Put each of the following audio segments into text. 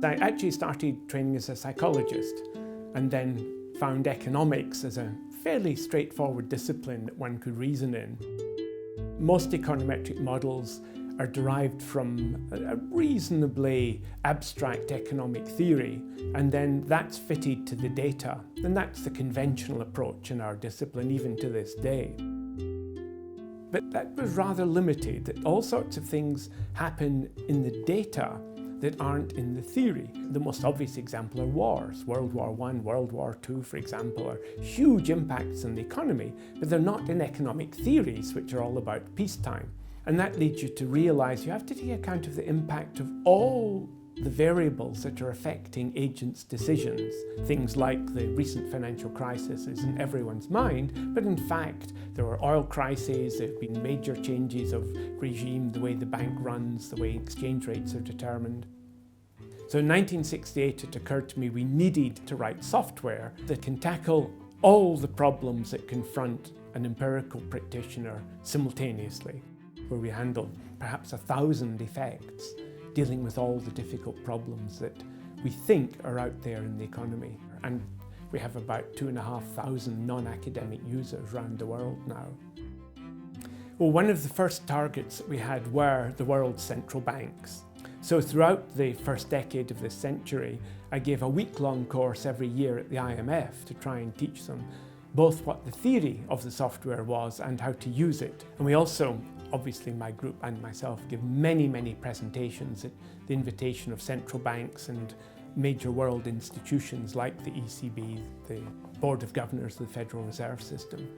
I actually started training as a psychologist and then found economics as a fairly straightforward discipline that one could reason in. Most econometric models are derived from a reasonably abstract economic theory, and then that's fitted to the data. And that's the conventional approach in our discipline, even to this day. But that was rather limited, that all sorts of things happen in the data that aren't in the theory. The most obvious example are wars. World War I, World War II, for example, are huge impacts on the economy, but they're not in economic theories, which are all about peacetime. And that leads you to realise you have to take account of the impact of all the variables that are affecting agents' decisions. Things like the recent financial crisis is in everyone's mind, but in fact there were oil crises, there have been major changes of regime, the way the bank runs, the way exchange rates are determined. So in 1968 it occurred to me we needed to write software that can tackle all the problems that confront an empirical practitioner simultaneously, where we handle perhaps 1,000 effects, dealing with all the difficult problems that we think are out there in the economy. And we have about 2,500 non-academic users around the world now. Well, one of the first targets that we had were the world's central banks. So throughout the first decade of this century, I gave a week-long course every year at the IMF to try and teach them both what the theory of the software was and how to use it. And we also, obviously my group and myself, give many presentations at the invitation of central banks and major world institutions like the ECB, the Board of Governors of the Federal Reserve System.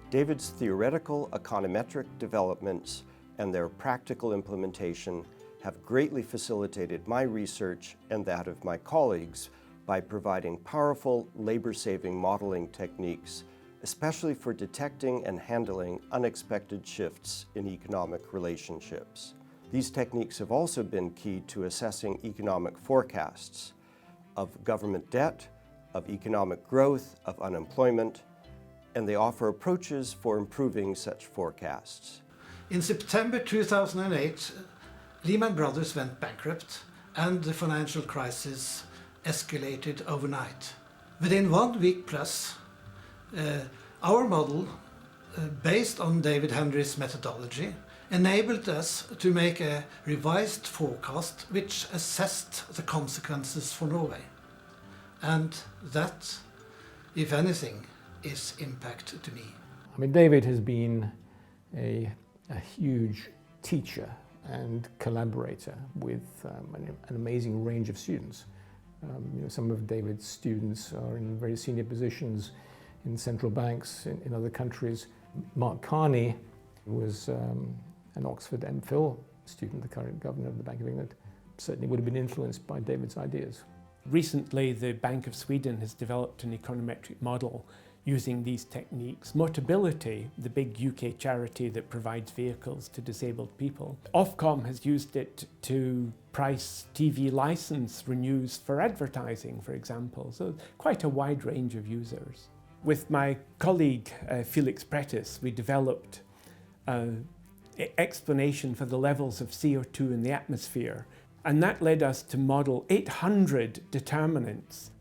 David's theoretical econometric developments and their practical implementation have greatly facilitated my research and that of my colleagues by providing powerful labor-saving modeling techniques, especially for detecting and handling unexpected shifts in economic relationships. These techniques have also been key to assessing economic forecasts of government debt, of economic growth, of unemployment, and they offer approaches for improving such forecasts. In September 2008, Lehman Brothers went bankrupt and the financial crisis escalated overnight. Within 1 week plus, our model, based on David Hendry's methodology, enabled us to make a revised forecast which assessed the consequences for Norway. And that, if anything, is impact to me. I mean, David has been a huge teacher and collaborator with an amazing range of students. Some of David's students are in very senior positions in central banks in other countries. Mark Carney was an Oxford MPhil student, the current governor of the Bank of England, certainly would have been influenced by David's ideas. Recently, the Bank of Sweden has developed an econometric model using these techniques. Motability, the big UK charity that provides vehicles to disabled people, Ofcom has used it to price TV license renews for advertising, for example. So quite a wide range of users. With my colleague Felix Pretis, we developed an explanation for the levels of CO2 in the atmosphere, and that led us to model 800 determinants.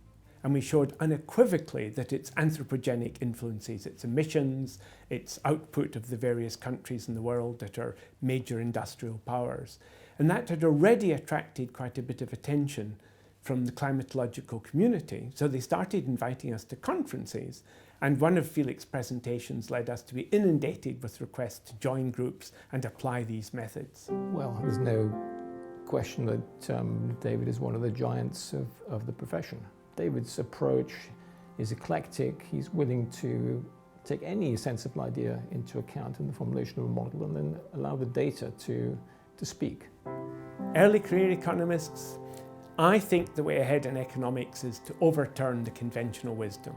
And we showed unequivocally that it's anthropogenic influences, its emissions, its output of the various countries in the world that are major industrial powers. And that had already attracted quite a bit of attention from the climatological community. So they started inviting us to conferences. And one of Felix's presentations led us to be inundated with requests to join groups and apply these methods. Well, there's no question that David is one of the giants of the profession. David's approach is eclectic. He's willing to take any sensible idea into account in the formulation of a model and then allow the data to speak. Early career economists, I think the way ahead in economics is to overturn the conventional wisdom,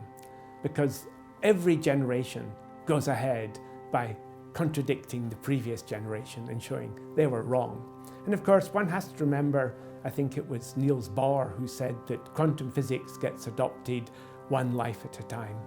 because every generation goes ahead by contradicting the previous generation and showing they were wrong. And of course, one has to remember, I think it was Niels Bohr who said that quantum physics gets adopted one life at a time.